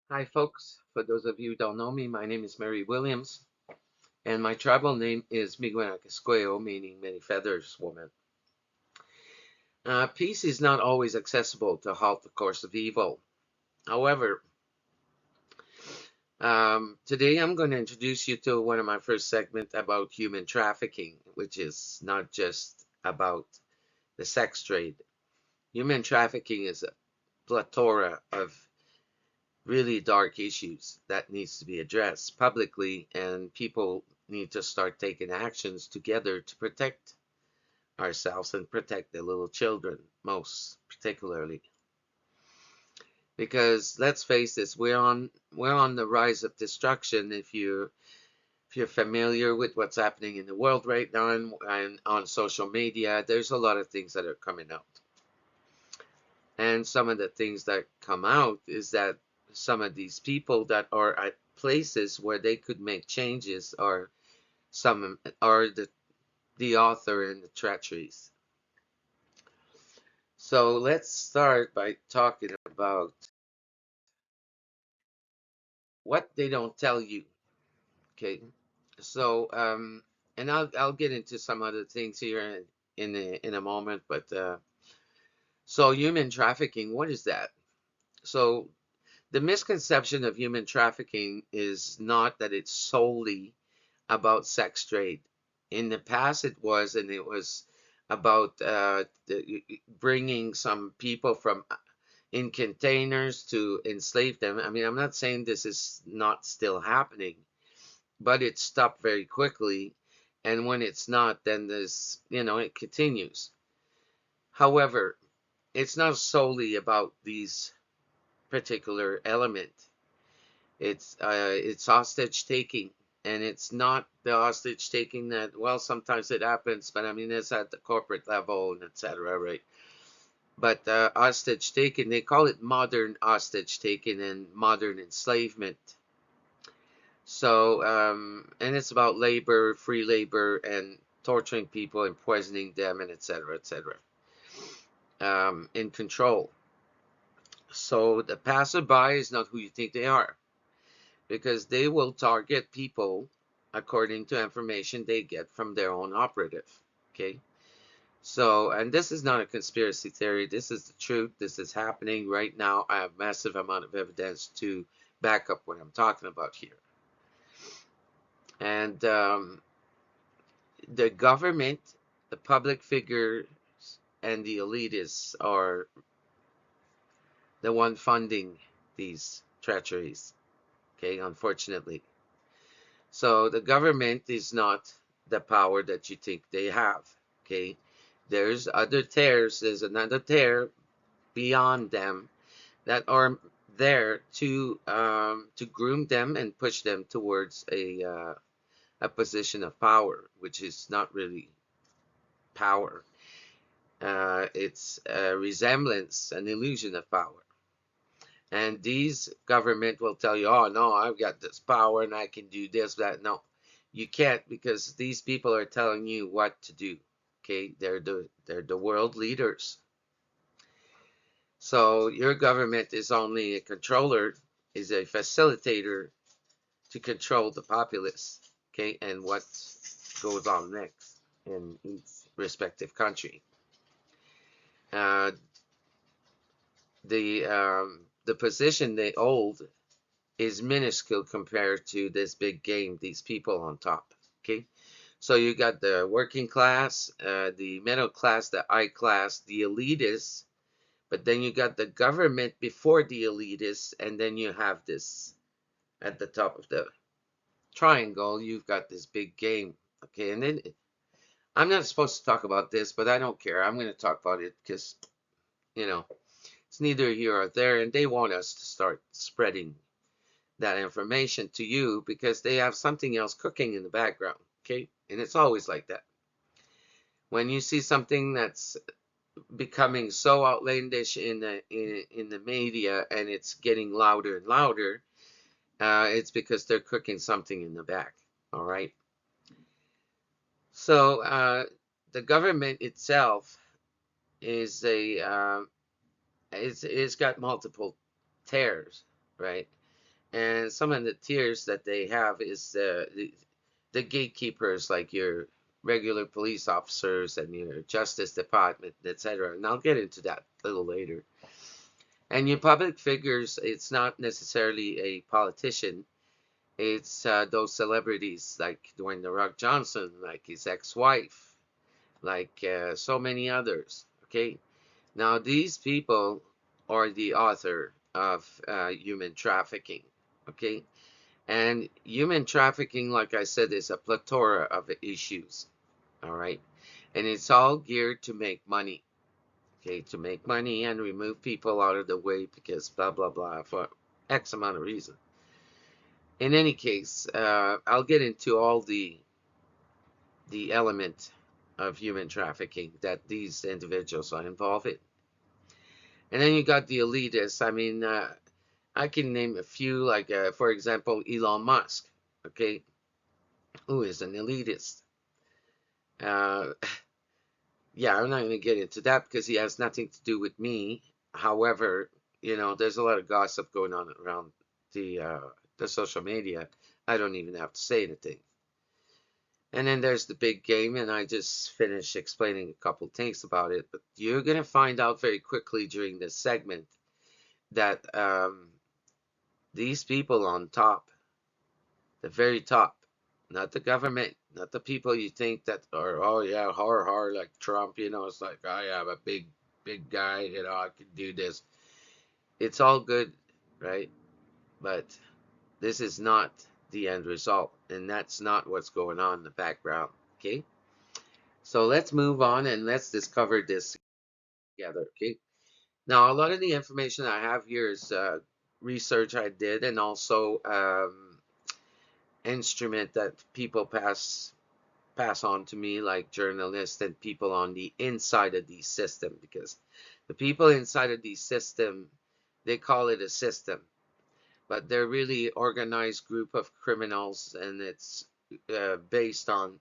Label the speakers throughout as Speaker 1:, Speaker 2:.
Speaker 1: Hi, folks. For those of you who don't know me, my name is Mary Williams, and my tribal name is Miguanakisqueo, meaning many feathers woman. Peace is not always accessible to halt the course of evil. However, today I'm going to introduce you to one of my first segments about human trafficking, which is not just about the sex trade. Human trafficking is a plethora of really dark issues that needs to be addressed publicly, and people need to start taking actions together to protect ourselves and protect the little children most particularly, because let's face this, we're on the rise of destruction. If you're familiar with what's happening in the world right now, and on social media, there's a lot of things that are coming out, and some of the things that come out is that some of these people that are at places where they could make changes are the author in the treacheries. So let's start by talking about what they don't tell you. Okay. So and I'll get into some other things here in a moment, but so human trafficking, what is that? So the misconception of human trafficking is not that it's solely about sex trade. In the past, it was, and it was about bringing some people from in containers to enslave them. I mean, I'm not saying this is not still happening, but it stopped very quickly. And when it's not, then it continues. However, it's not solely about these particular element. It's hostage taking, and it's not the hostage taking that, well, sometimes it happens, but I mean it's at the corporate level and etc. Right? But hostage taking, they call it modern hostage taking and modern enslavement. So and it's about labor, free labor, and torturing people and poisoning them and etc. etc. In control. So the passerby is not who you think they are, because they will target people according to information they get from their own operative. Okay. So, and this is not a conspiracy theory. This is the truth. This is happening right now. I have massive amount of evidence to back up what I'm talking about here. And the government, the public figures, and the elitists are the one funding these treacheries. Okay, unfortunately. So the government is not the power that you think they have. Okay, there's other tears. There's another tear beyond them that are there to groom them and push them towards a position of power, which is not really power. It's a resemblance, an illusion of power. And these government will tell you, oh no, I've got this power and I can do this, that. No, you can't, because these people are telling you what to do. Okay, they're the world leaders. So your government is only a controller, is a facilitator to control the populace. Okay, and what goes on next in each respective country. Uh, the position they hold is minuscule compared to this big game, these people on top. Okay, so you got the working class, the middle class, the high class, the elitists, but then you got the government before the elitists, and then you have this at the top of the triangle. You've got this big game. Okay, and then I'm not supposed to talk about this, but I don't care. I'm going to talk about it because you know it's neither here or there, and they want us to start spreading that information to you because they have something else cooking in the background. Okay, and it's always like that. When you see something that's becoming so outlandish in the media, and it's getting louder and louder, it's because they're cooking something in the back. All right. So the government itself is it's got multiple tears, right? And some of the tiers that they have is the gatekeepers, like your regular police officers and your justice department, etc. And I'll get into that a little later. And your public figures, it's not necessarily a politician. It's those celebrities like Dwayne The Rock Johnson, like his ex-wife, like so many others. Okay, now these people are the author of human trafficking. Okay, and human trafficking, like I said, is a plethora of issues. All right, and it's all geared to make money. Okay, to make money and remove people out of the way because blah blah blah for X amount of reason. In any case, I'll get into all the element of human trafficking that these individuals are involved in. And then you got the elitists. I mean, I can name a few, like, for example, Elon Musk, okay, who is an elitist. Uh, yeah, I'm not going to get into that because he has nothing to do with me. However, there's a lot of gossip going on around the social media. I don't even have to say anything. And then there's the big game, and I just finished explaining a couple things about it. But you're going to find out very quickly during this segment that these people on top, the very top, not the government, not the people you think that are, oh yeah, har like Trump, it's like, I am a big guy, I can do this. It's all good, right? But this is not the end result, and that's not what's going on in the background, okay? So let's move on and let's discover this together, okay? Now, a lot of the information I have here is research I did, and also instrument that people pass on to me, like journalists and people on the inside of the system, because the people inside of the system, they call it a system, but they're really organized group of criminals, and it's based on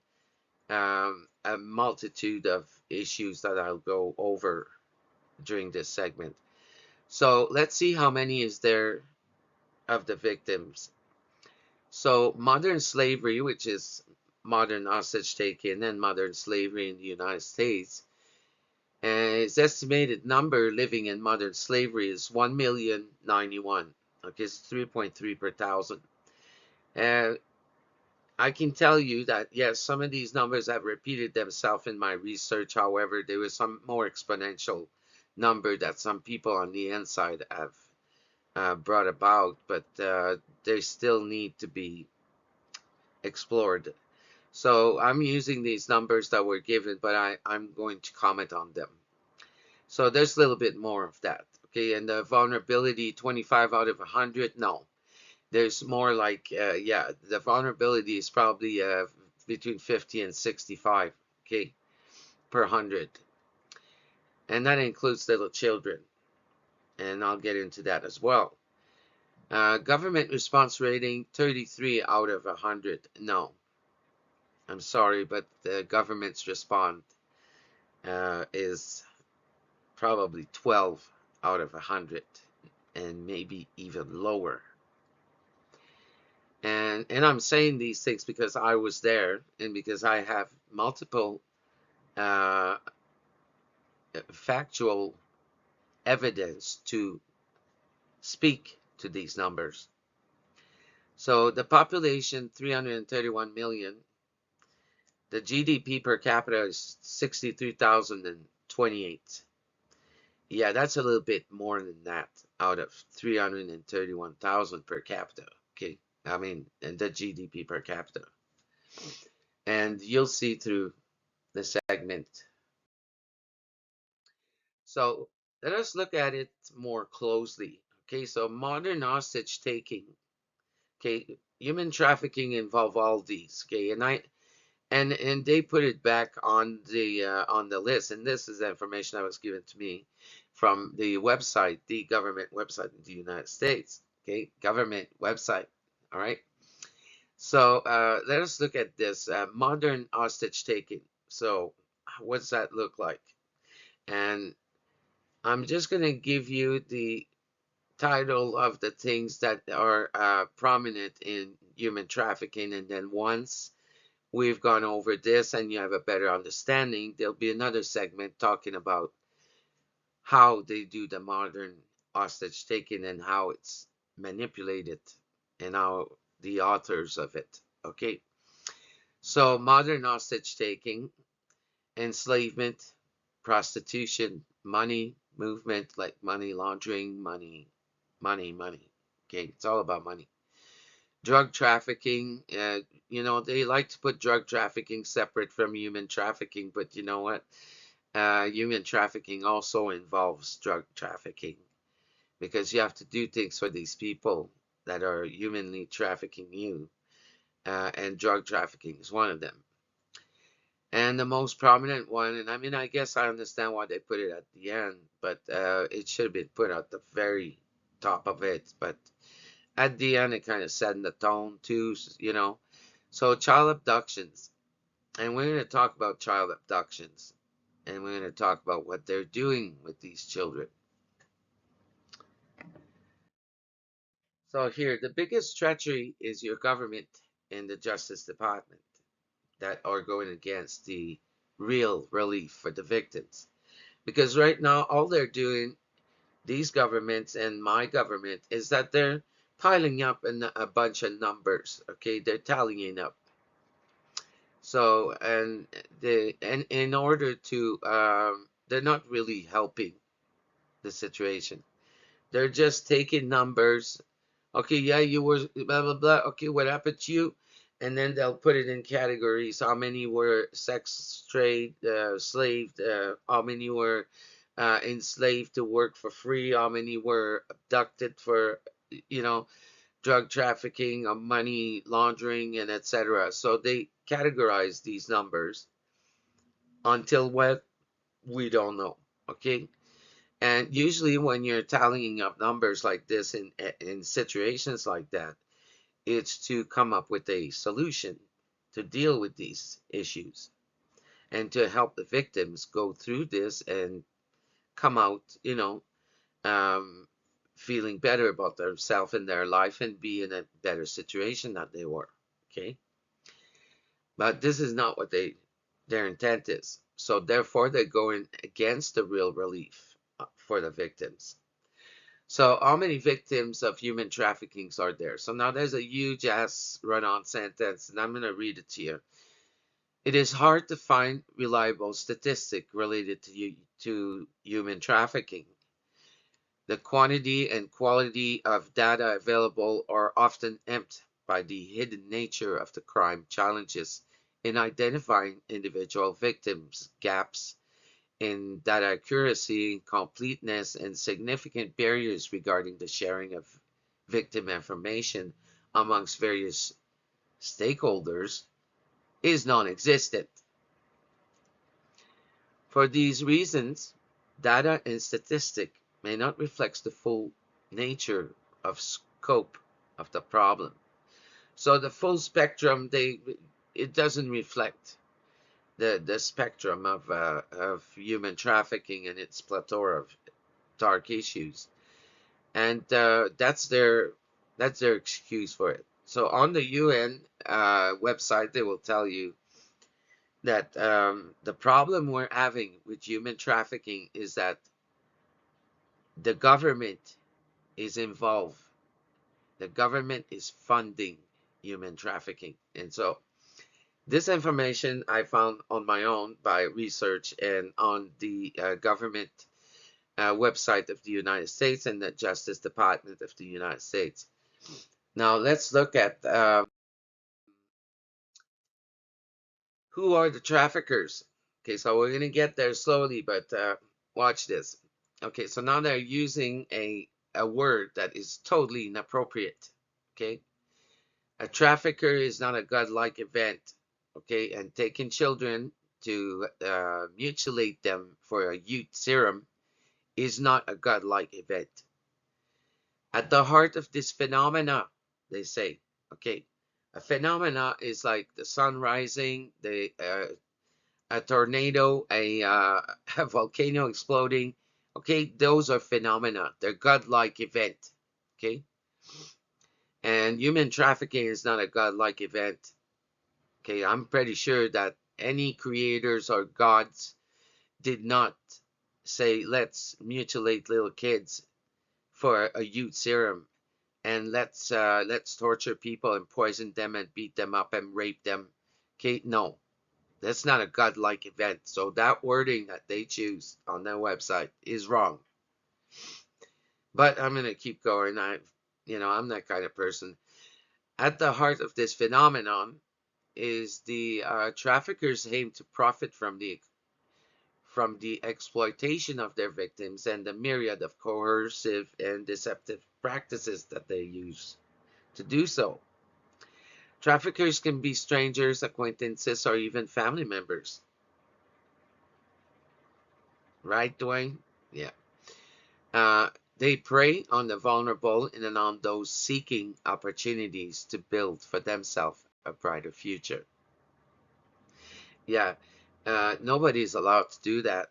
Speaker 1: a multitude of issues that I'll go over during this segment. So let's see how many is there of the victims. So modern slavery, which is modern hostage taking and modern slavery in the United States, and its estimated number living in modern slavery is 1,091,000. Okay, it's 3.3 per thousand. And I can tell you that, yes, some of these numbers have repeated themselves in my research. However, there was some more exponential number that some people on the inside have brought about, but they still need to be explored. So I'm using these numbers that were given, but I'm going to comment on them. So there's a little bit more of that. Okay, and the vulnerability, 25 out of 100, no. There's more like, yeah, the vulnerability is probably between 50 and 65, okay, per 100. And that includes little children. And I'll get into that as well. Government response rating, 33 out of 100. No, I'm sorry, but the government's response is probably 12 out of 100, and maybe even lower. And I'm saying these things because I was there, and because I have multiple uh, factual evidence to speak to these numbers. So the population, 331 million. The GDP per capita is 63,028. Yeah, that's a little bit more than that out of 331,000 per capita. Okay, I mean, and the GDP per capita. And you'll see through the segment. So let us look at it more closely. Okay, so modern hostage taking. Okay, human trafficking involve all these. Okay, and they put it back on the list, and this is information that was given to me from the website, the government website in the United States. Okay, government website. All right. So let us look at this modern hostage taking. So what's that look like? And I'm just going to give you the title of the things that are prominent in human trafficking. And then once we've gone over this and you have a better understanding, there'll be another segment talking about how they do the modern hostage taking and how it's manipulated and how the authors of it. Okay, so modern hostage taking, enslavement, prostitution, money movement, like money laundering, money. Okay, it's all about money. Drug trafficking, they like to put drug trafficking separate from human trafficking, but you know what? Human trafficking also involves drug trafficking because you have to do things for these people that are humanly trafficking you, and drug trafficking is one of them. And the most prominent one, and I mean, I guess I understand why they put it at the end, but it should have been put at the very top of it. But at the end, it kind of set the tone too. So child abductions, and we're going to talk about child abductions, and we're going to talk about what they're doing with these children. So here, the biggest treachery is your government and the Justice Department that are going against the real relief for the victims. Because right now, all they're doing, these governments and my government, is that they're piling up a bunch of numbers. Okay, they're tallying up. So, and in order to, they're not really helping the situation. They're just taking numbers. Okay, yeah, you were blah blah blah. Okay, what happened to you? And then they'll put it in categories. How many were sex trade, slaved? How many were enslaved to work for free? How many were abducted for, you know, drug trafficking, money laundering, and etc. So they categorize these numbers until what we don't know. Okay, and usually when you're tallying up numbers like this in situations like that, it's to come up with a solution to deal with these issues and to help the victims go through this and come out, um, feeling better about themselves and their life and be in a better situation than they were. Okay, but this is not what their intent is. So therefore, they're going against the real relief for the victims. So how many victims of human trafficking are there? So now there's a huge ass run-on sentence, and I'm going to read it to you. It is hard to find reliable statistic related to human trafficking. The quantity and quality of data available are often empty by the hidden nature of the crime challenges in identifying individual victims, gaps in data accuracy, completeness, and significant barriers regarding the sharing of victim information amongst various stakeholders is non-existent. For these reasons, data and statistic may not reflect the full nature of scope of the problem. So the full spectrum, it doesn't reflect the spectrum of human trafficking and its plethora of dark issues, and that's their excuse for it. So on the UN website, they will tell you that the problem we're having with human trafficking is that the government is involved. The government is funding human trafficking, and so this information I found on my own by research and on the government website of the United States and the Justice Department of the United States. Now let's look at who are the traffickers. Okay, so we're gonna get there slowly, but watch this. Okay, so now they're using a word that is totally inappropriate. Okay, a trafficker is not a godlike event. Okay, and taking children to mutilate them for a youth serum is not a godlike event. At the heart of this phenomena, they say, okay, a phenomena is like the sun rising, a tornado, a volcano exploding, Okay, those are phenomena. They're godlike event. Okay, and human trafficking is not a godlike event. Okay, I'm pretty sure that any creators or gods did not say, let's mutilate little kids for a youth serum, and let's torture people and poison them and beat them up and rape them. Okay, no, that's not a godlike event. So that wording that they choose on their website is wrong. But I'm gonna keep going. I'm that kind of person. At the heart of this phenomenon is the traffickers aim to profit from the exploitation of their victims and the myriad of coercive and deceptive practices that they use to do so. Traffickers can be strangers, acquaintances, or even family members. Right, Dwayne? Yeah. Uh, they prey on the vulnerable and on those seeking opportunities to build for themselves a brighter future. Yeah, nobody's allowed to do that,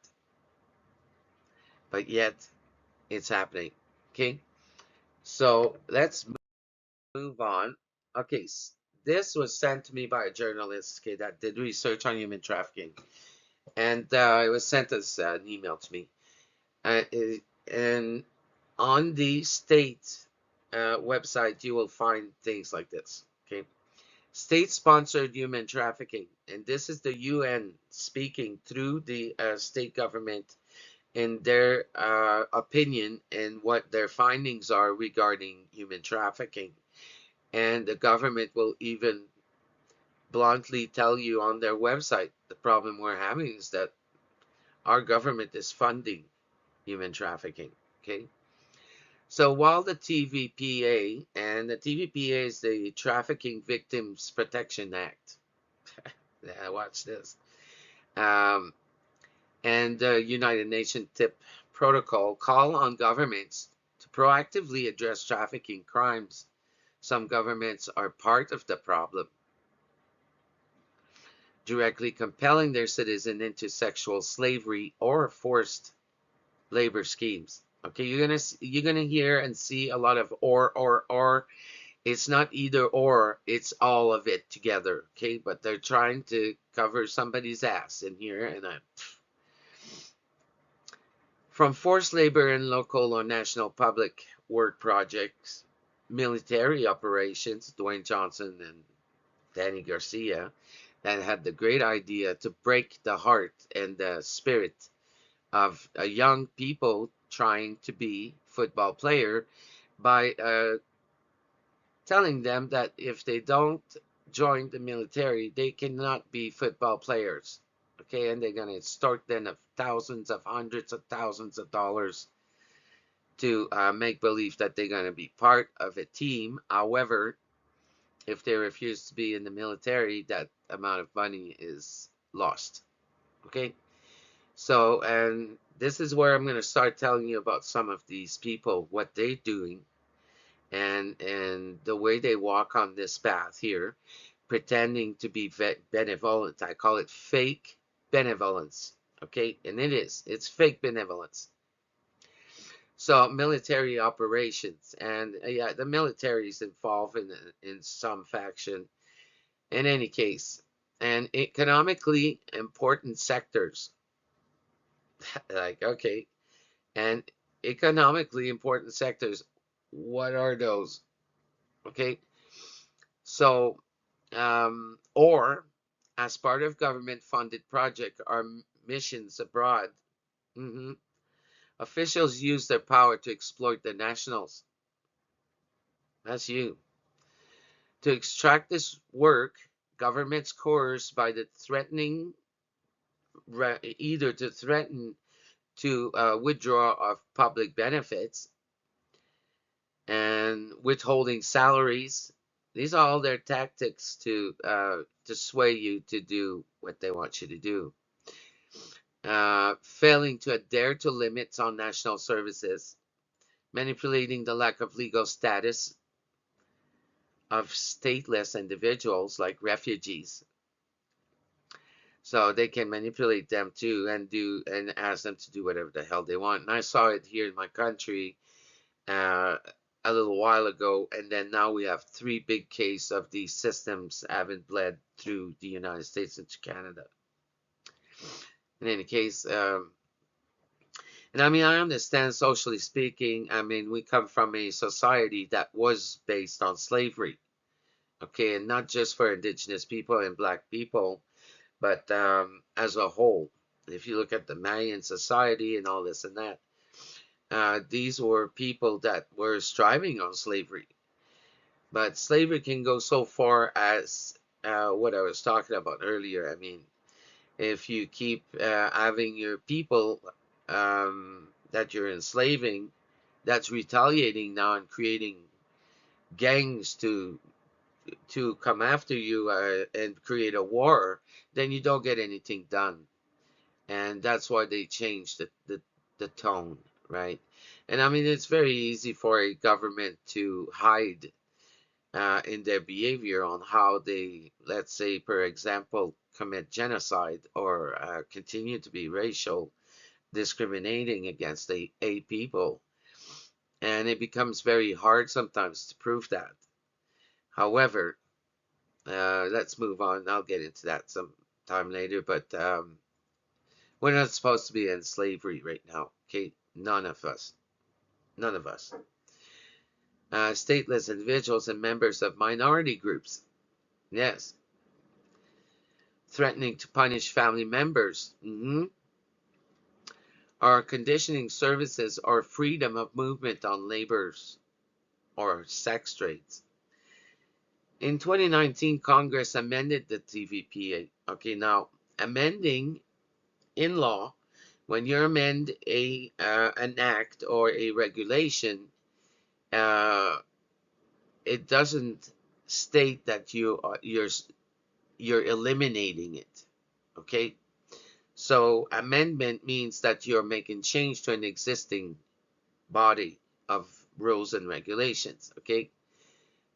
Speaker 1: but yet it's happening. Okay, so let's move on. Okay, this was sent to me by a journalist, okay, that did research on human trafficking, and it was sent as an email to me. And on the state website, you will find things like this. Okay, state-sponsored human trafficking, and this is the UN speaking through the state government in their opinion and what their findings are regarding human trafficking. And the government will even bluntly tell you on their website the problem we're having is that our government is funding human trafficking. Okay. So while the TVPA, and the TVPA is the Trafficking Victims Protection Act. Yeah, watch this. Um, and the United Nations TIP protocol call on governments to proactively address trafficking crimes. Some governments are part of the problem, directly compelling their citizens into sexual slavery or forced labor schemes. Okay, you're gonna hear and see a lot of or. It's not either or, it's all of it together. Okay, but they're trying to cover somebody's ass in here, and from forced labor in local or national public work projects, military operations, Dwayne Johnson and Danny Garcia, that had the great idea to break the heart and the spirit of young people trying to be football player by telling them that if they don't join the military, they cannot be football players. Okay, and they're going to extort them of thousands of hundreds of thousands of dollars to make believe that they're going to be part of a team. However, if they refuse to be in the military, that amount of money is lost. Okay, so, and this is where I'm going to start telling you about some of these people, what they're doing, and the way they walk on this path here, pretending to be benevolent. I call it fake benevolence. Okay, and it's fake benevolence. So military operations, and yeah, the military is involved in some faction. In any case, and economically important sectors, like, okay, and economically important sectors, what are those? Okay, so or as part of government funded project or missions abroad. hmm Officials use their power to exploit the nationals. That's you. To extract this work, governments coerced by the threatening, either to threaten to withdraw of public benefits and withholding salaries. These are all their tactics to sway you to do what they want you to do. Failing to adhere to limits on national services, manipulating the lack of legal status of stateless individuals like refugees. So they can manipulate them too and ask them to do whatever the hell they want. And I saw it here in my country uh, a little while ago, and then now we have three big cases of these systems having bled through the United States into Canada. In any case, and I mean, I understand socially speaking, I mean, we come from a society that was based on slavery, okay, and not just for indigenous people and black people, but as a whole. If you look at the Mayan society and all this and that, these were people that were striving on slavery. But slavery can go so far as what I was talking about earlier. I mean, if you keep having your people that you're enslaving, that's retaliating now and creating gangs to come after you and create a war, then you don't get anything done. And that's why they changed the tone, right? And I mean, it's very easy for a government to hide in their behavior on how they, let's say, for example, commit genocide or continue to be racial, discriminating against a people. And it becomes very hard sometimes to prove that. However, let's move on. I'll get into that some time later, but we're not supposed to be in slavery right now, okay? None of us. None of us. Stateless individuals and members of minority groups. Yes. Threatening to punish family members. Or conditioning services or freedom of movement on labors or sex trades. In 2019, Congress amended the TVPA. Okay, now amending in law, when you amend an act or a regulation, it doesn't state that you're eliminating it. Okay, so amendment means that you're making change to an existing body of rules and regulations. Okay,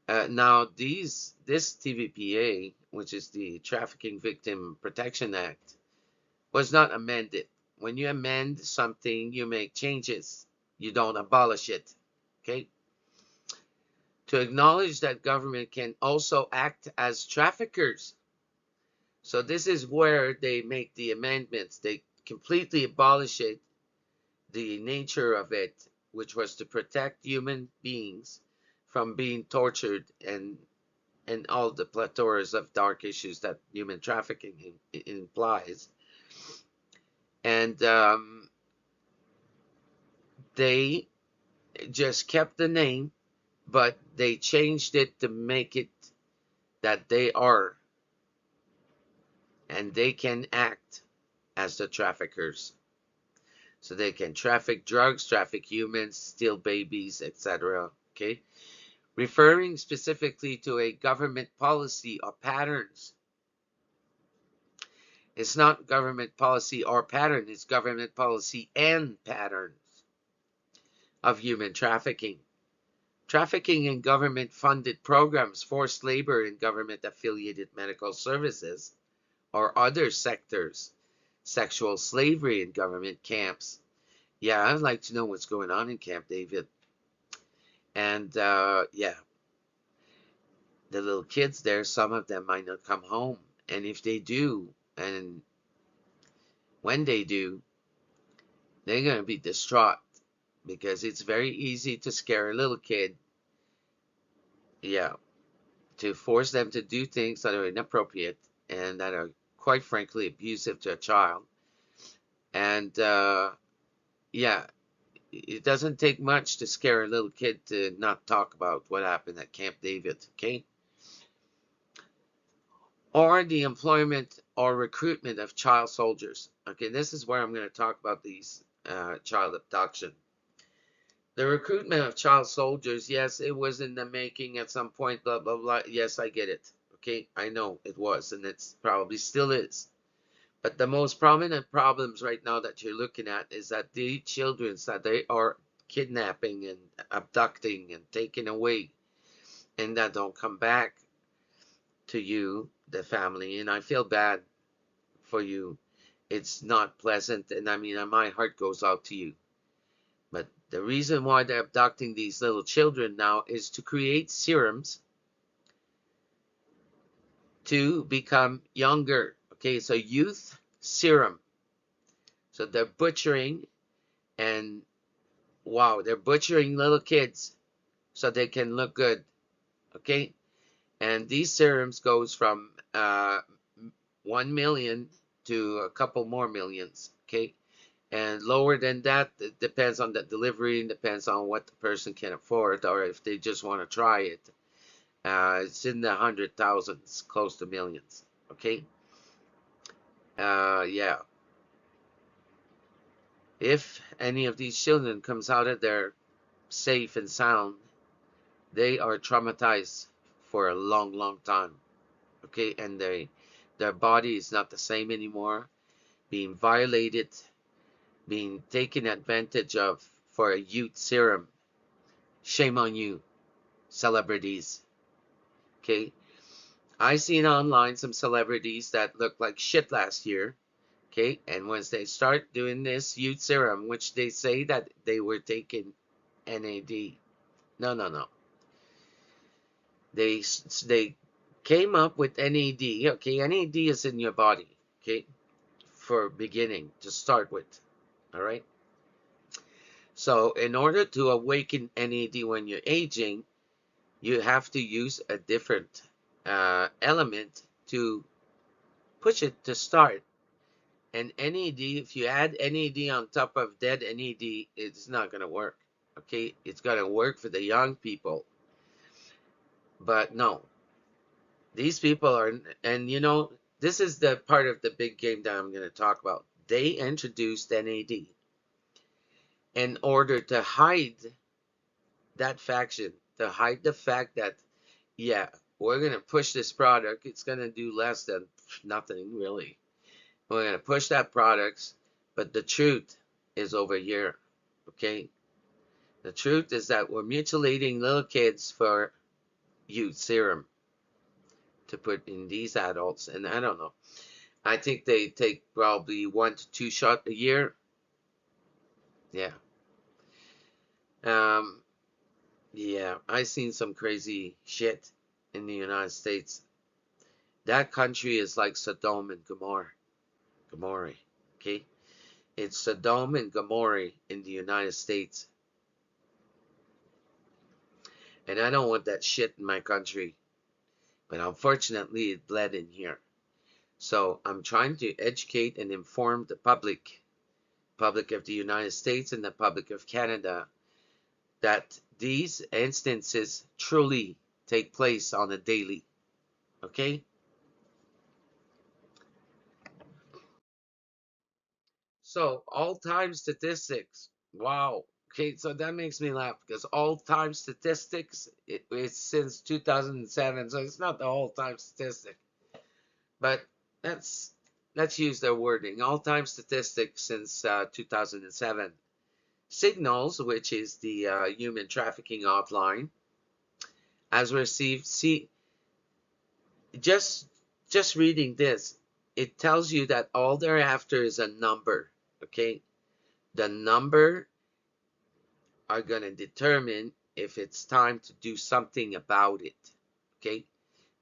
Speaker 1: now this TVPA, which is the Trafficking Victim Protection Act, was not amended. When you amend something, you make changes. You don't abolish it. Okay? To acknowledge that government can also act as traffickers. So this is where they make the amendments. They completely abolish it, the nature of it, which was to protect human beings from being tortured and all the plethoras of dark issues that human trafficking implies. And they just kept the name, but they changed it to make it that they are and they can act as the traffickers. So they can traffic drugs, traffic humans, steal babies, etc. Okay? Referring specifically to a government policy or patterns. It's not government policy or pattern, it's government policy and patterns of human trafficking. Trafficking in government-funded programs, forced labor in government-affiliated medical services, or other sectors, sexual slavery in government camps. Yeah, I'd like to know what's going on in Camp David. And yeah, the little kids there, some of them might not come home. And if they do, and when they do, they're going to be distraught because it's very easy to scare a little kid. Yeah, to force them to do things that are inappropriate and that are quite frankly abusive to a child. And yeah, it doesn't take much to scare a little kid to not talk about what happened at Camp David, okay? Or the employment or recruitment of child soldiers. Okay, this is where I'm going to talk about these child abduction. The recruitment of child soldiers, yes, it was in the making at some point, blah, blah, blah. Yes, I get it. Okay, I know it was, and it's probably still is. But the most prominent problems right now that you're looking at is that the children that they are kidnapping and abducting and taking away and that don't come back to you, the family. And I feel bad for you. It's not pleasant, and I mean, my heart goes out to you. But the reason why they're abducting these little children now is to create serums to become younger. Okay, so youth serum. So they're butchering, and wow, they're butchering little kids so they can look good. Okay, and these serums goes from 1 million to a couple more millions. Okay, and lower than that, it depends on the delivery and depends on what the person can afford or if they just want to try it. It's in the 100,000s, close to millions. Okay, yeah. If any of these children comes out of there safe and sound, they are traumatized for a long, long time. Okay, and their body is not the same anymore, being violated, being taken advantage of for a youth serum. Shame on you, celebrities. Okay, I seen online some celebrities that looked like shit last year. Okay, and once they start doing this youth serum, which they say that they were taking NAD. No, no, no. They came up with NAD. Okay, NAD is in your body. Okay, for beginning to start with. All right. So in order to awaken NAD when you're aging, you have to use a different element to push it to start. And NAD, if you add NAD on top of dead NAD, it's not going to work. Okay, it's going to work for the young people. But no, these people are, and you know, this is the part of the big game that I'm going to talk about. They introduced NAD in order to hide that faction, to hide the fact that, yeah, we're going to push this product. It's going to do less than nothing, really. We're going to push that product, but the truth is over here, okay? The truth is that we're mutilating little kids for youth serum to put in these adults, and I don't know. I think they take probably 1 to 2 shots a year. Yeah. Um, yeah, I seen some crazy shit in the United States. That country is like Sodom and Gomorrah. Gomorrah, okay? It's Sodom and Gomorrah in the United States. And I don't want that shit in my country. But unfortunately, it bled in here. So I'm trying to educate and inform the public of the United States and the public of Canada, that these instances truly take place on a daily. Okay? So all-time statistics. Wow. Okay, so that makes me laugh because all-time statistics, it's since 2007, so it's not the all-time statistic. But let's let's use their wording. All-time statistics since 2007. Signals, which is the human trafficking hotline, has received. See, just just reading this, it tells you that all they're after is a number. Okay, the number are going to determine if it's time to do something about it. Okay,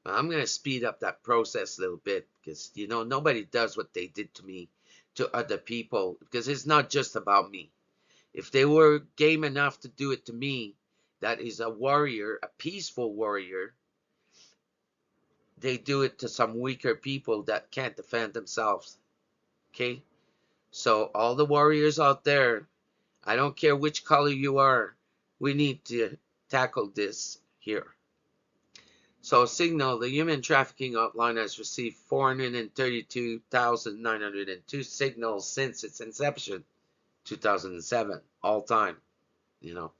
Speaker 1: I'm going to speed up that process a little bit because, you know, nobody does what they did to me to other people because it's not just about me. If they were game enough to do it to me, that is a warrior, a peaceful warrior, they do it to some weaker people that can't defend themselves. Okay? So, all the warriors out there, I don't care which color you are, we need to tackle this here. So Signal, the human trafficking hotline, has received 432,902 signals since its inception, 2007, all time, you know.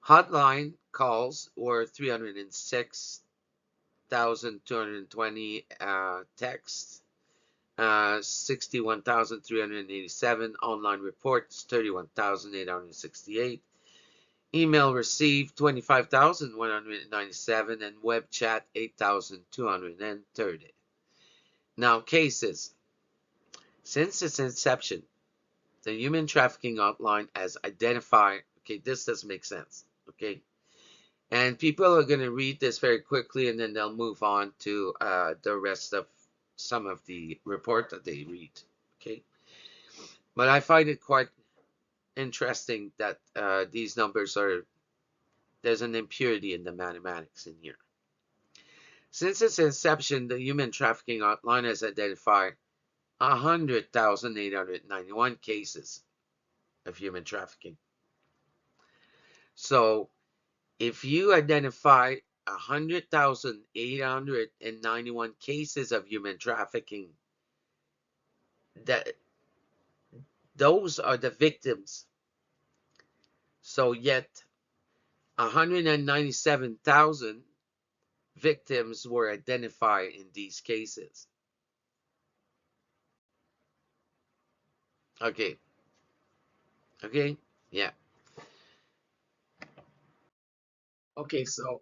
Speaker 1: Hotline calls were 306,220 texts, 61,387 online reports, 31,868. Email received 25,197 and web chat 8,230. Now, cases. Since its inception, the human trafficking hotline has identified, okay, this doesn't make sense, okay? And people are going to read this very quickly and then they'll move on to the rest of some of the report that they read, okay? But I find it quite interesting that these numbers are, there's an impurity in the mathematics in here. Since its inception, the human trafficking hotline has identified 100,891 cases of human trafficking. So if you identify 100,891 cases of human trafficking, that those are the victims. So yet 197,000 victims were identified in these cases. Okay. Okay. Yeah. Okay, so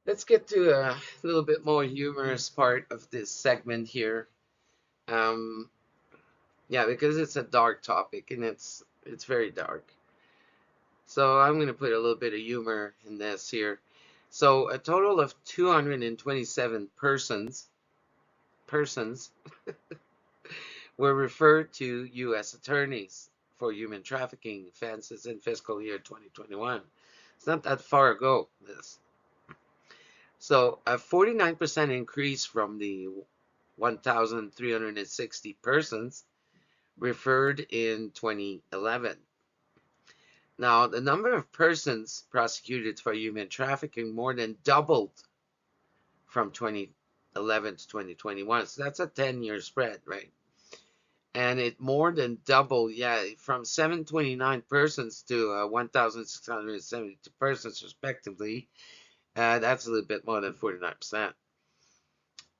Speaker 1: let's get to a little bit more humorous part of this segment here. Um, yeah, because it's a dark topic and it's very dark. So I'm going to put a little bit of humor in this here. So a total of 227 persons were referred to U.S. attorneys for human trafficking offenses in fiscal year 2021. It's not that far ago, this. So a 49% increase from the 1,360 persons referred in 2011. Now, the number of persons prosecuted for human trafficking more than doubled from 2011 to 2021. So that's a 10-year spread, right? And it more than doubled, yeah, from 729 persons to 1,672 persons, respectively. That's a little bit more than 49%.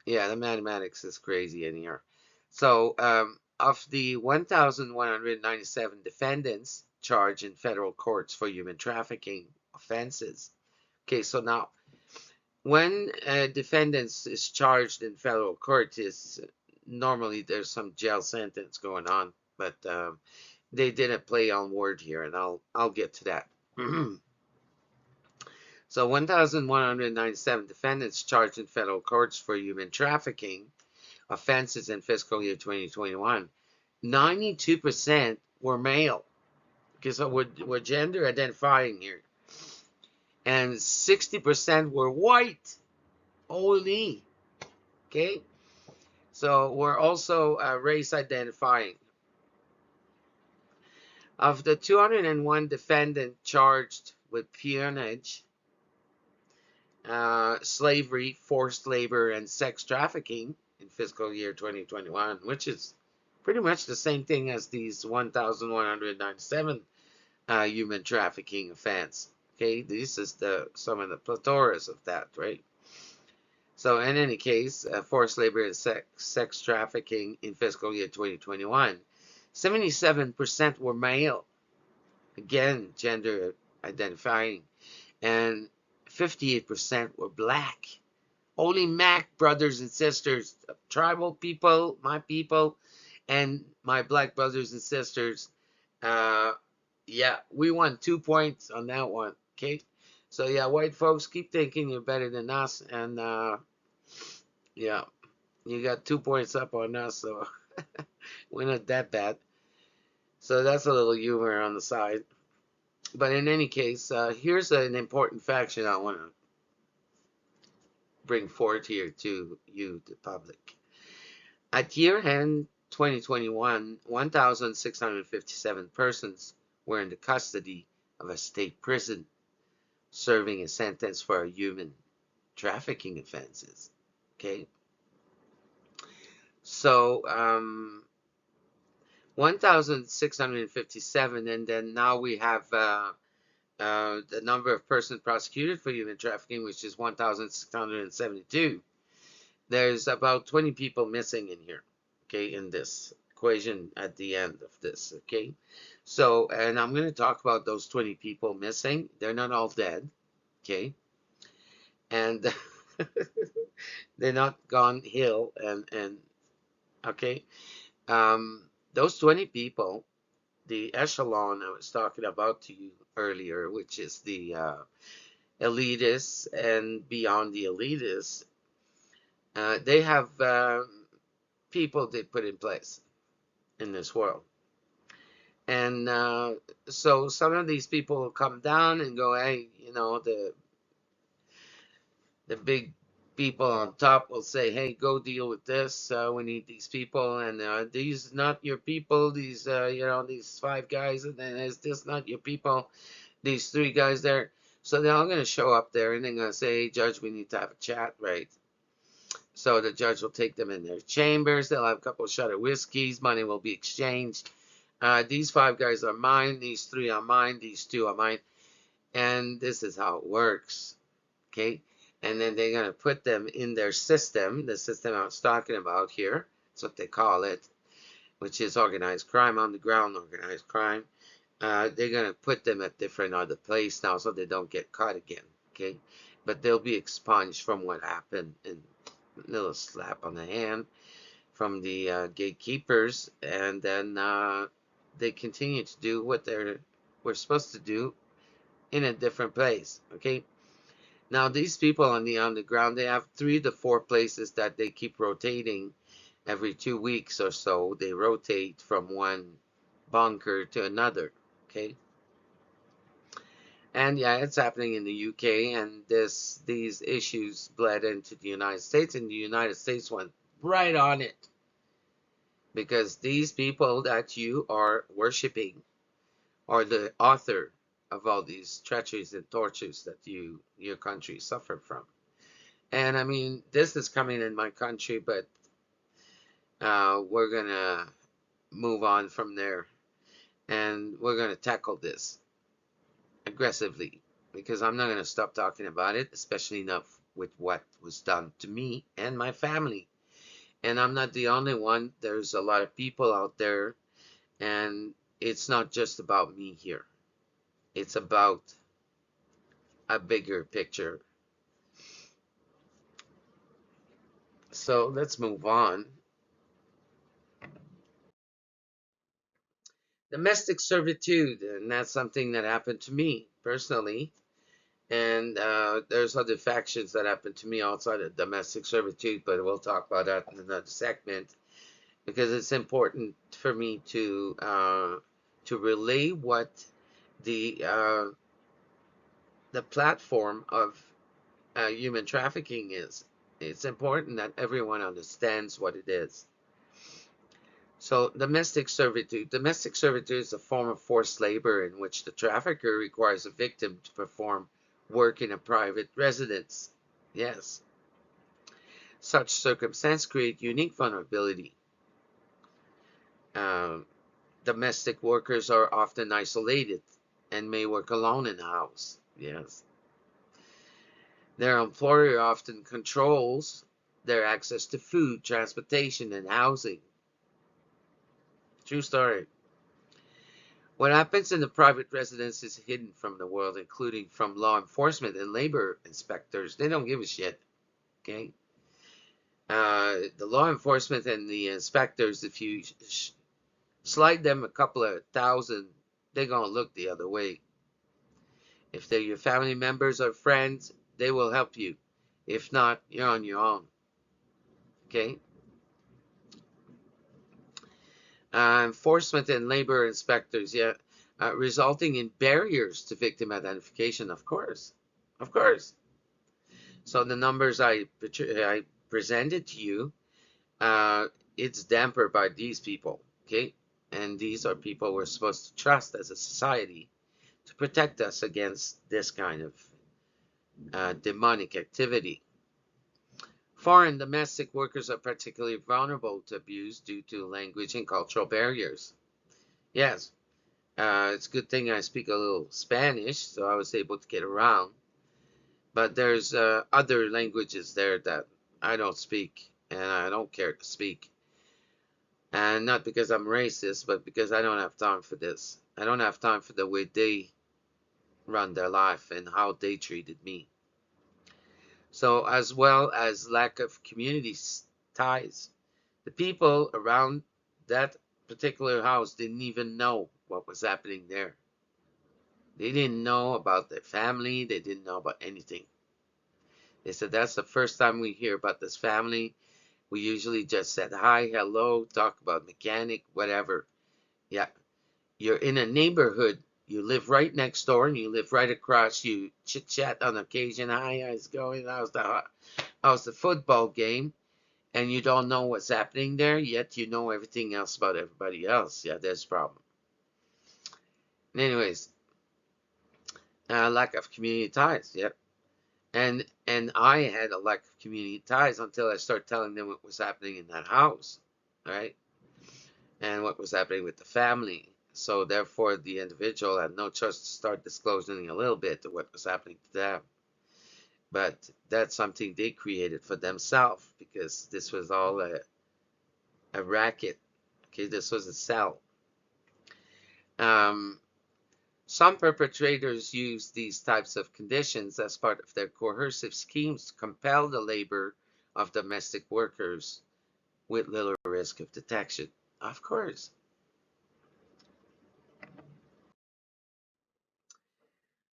Speaker 1: Yeah, the mathematics is crazy in here. So, of the 1,197 defendants charged in federal courts for human trafficking offenses. Okay, so now, when a defendant is charged in federal court, is normally there's some jail sentence going on, but they didn't play on word here, and I'll get to that. So 1,197 defendants charged in federal courts for human trafficking offenses in fiscal year 2021. 92% were male. Okay, so we're gender identifying here. And 60% were white only. Okay, so we're also race identifying. Of the 201 defendants charged with peonage, slavery, forced labor, and sex trafficking in fiscal year 2021, which is pretty much the same thing as these 1,197 human trafficking offense. Okay, this is some of the plethora of that, right? So in any case, forced labor and sex trafficking in fiscal year 2021, 77% were male, again, gender identifying, and 58% were black. Only Mac brothers and sisters, tribal people, my people, and my black brothers and sisters. Yeah, we won 2 points on that one. Okay, so yeah, white folks, keep thinking you're better than us, and yeah, you got 2 points up on us, so we're not that bad. So that's a little humor on the side. But in any case, here's an important fact I want to bring forward here to you, the public. At year end 2021, 1,657 persons were in the custody of a state prison serving a sentence for human trafficking offenses. Okay, so 1,657, and then now we have the number of persons prosecuted for human trafficking, which is 1,672. There's about 20 people missing in here, okay, in this equation at the end of this, okay? So, and I'm going to talk about those 20 people missing. They're not all dead, okay? And They're not gone hill and okay. Those 20 people, the echelon I was talking about to you earlier, which is the elitists and beyond the elitists, they have people they put in place in this world. And so some of these people will come down and go, hey, the big people on top will say, hey, go deal with this. We need these people, and these not your people. These, these five guys, and then is this not your people? These three guys there. So they're all going to show up there, and they're going to say, hey, Judge, we need to have a chat, right? So the judge will take them in their chambers. They'll have a couple of shot of whiskeys. Money will be exchanged. These five guys are mine. These three are mine. These two are mine. And this is how it works. Okay. And then they're going to put them in their system, the system I was talking about here. That's what they call it, which is organized crime, on the ground organized crime. They're going to put them at different other places now so they don't get caught again. Okay. But they'll be expunged from what happened, and a little slap on the hand from the gatekeepers, and then they continue to do what were supposed to do in a different place. Okay. Now these people on the underground, they have 3 to 4 places that they keep rotating every 2 weeks or so. They rotate from one bunker to another. Okay. And yeah, it's happening in the UK, and these issues bled into the United States, and the United States went right on it, because these people that you are worshiping are the author of all these treacheries and tortures that your country suffered from. And I mean, this is coming in my country, but we're gonna move on from there, and we're gonna tackle this aggressively, because I'm not gonna stop talking about it, especially enough with what was done to me and my family. And I'm not the only one. There's a lot of people out there, and it's not just about me here. It's about a bigger picture. So let's move on. Domestic servitude, and that's something that happened to me personally. And there's other factions that happened to me outside of domestic servitude, but we'll talk about that in another segment, because it's important for me to relay what the uh, the platform of human trafficking is. It's important that everyone understands what it is. So, domestic servitude. Domestic servitude is a form of forced labor in which the trafficker requires a victim to perform work in a private residence. Yes. Such circumstances create unique vulnerability. Um, Domestic workers are often isolated and may work alone in the house. Yes. Their employer often controls their access to food, transportation, and housing. True story. What happens in the private residence is hidden from the world, including from law enforcement and labor inspectors. They don't give a shit. Okay. The law enforcement and the inspectors, if you slide them a couple of thousand, they're gonna look the other way. If they're your family members or friends, they will help you. If not, you're on your own. Okay. Enforcement and labor inspectors, yeah, resulting in barriers to victim identification, of course. Of course. So the numbers I presented to you, it's dampened by these people, okay? And these are people we're supposed to trust as a society to protect us against this kind of demonic activity. Foreign domestic workers are particularly vulnerable to abuse due to language and cultural barriers. Yes, it's a good thing I speak a little Spanish, so I was able to get around. But there's other languages there that I don't speak, and I don't care to speak. And not because I'm racist, but because I don't have time for this. I don't have time for the way they run their life and how they treated me. So, as well as lack of community ties, the people around that particular house didn't even know what was happening there. They didn't know about their family, they didn't know about anything. They said, that's the first time we hear about this family. We usually just said hi, hello, talk about mechanic, whatever. Yeah, you're in a neighborhood. You live right next door and you live right across. You chit chat on occasion. Hi, how's it going? How's the football game? And you don't know what's happening there, yet you know everything else about everybody else. Yeah, there's a problem. Anyways, lack of community ties. Yep. And I had a lack of community ties until I started telling them what was happening in that house, right? And what was happening with the family. So therefore, the individual had no choice to start disclosing a little bit of what was happening to them. But that's something they created for themselves because this was all a racket. Okay, this was a cell. Um, some perpetrators use these types of conditions as part of their coercive schemes to compel the labor of domestic workers with little risk of detection. Of course.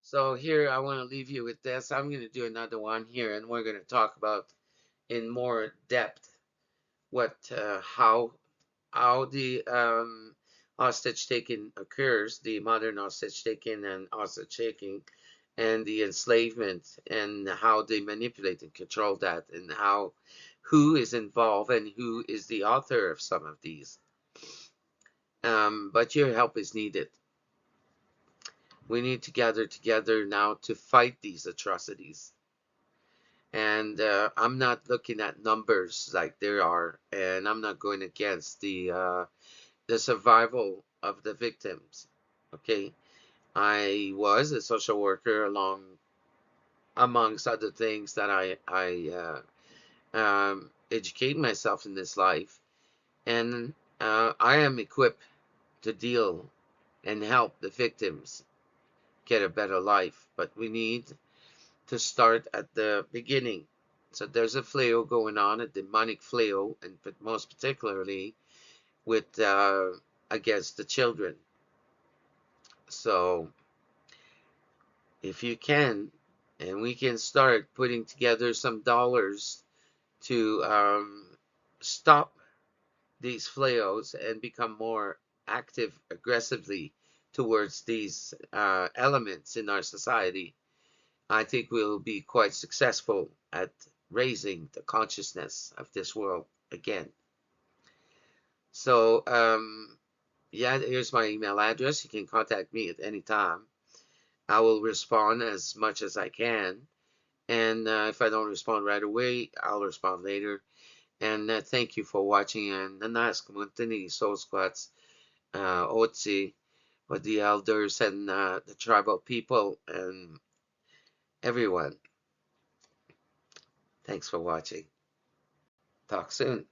Speaker 1: So here I want to leave you with this. I'm going to do another one here, and we're going to talk about in more depth what how the hostage taking occurs, the modern hostage taking and hostage taking, and the enslavement, and how they manipulate and control that, and how who is involved and who is the author of some of these. But your help is needed. We need to gather together now to fight these atrocities. And I'm not looking at numbers like there are, and I'm not going against the survival of the victims. Okay, I was a social worker along amongst other things that I educate myself in this life, and I am equipped to deal and help the victims get a better life. But we need to start at the beginning. So there's a flail going on, a demonic flail, and but most particularly with against the children. So if you can, and we can start putting together some dollars to stop these flails and become more active aggressively towards these elements in our society, I think we'll be quite successful at raising the consciousness of this world again. So, yeah, here's my email address. You can contact me at any time. I will respond as much as I can. And if I don't respond right away, I'll respond later. And thank you for watching. And nanas kumuntini soul squats, otsi, with the elders and the tribal people and everyone. Thanks for watching. Talk soon.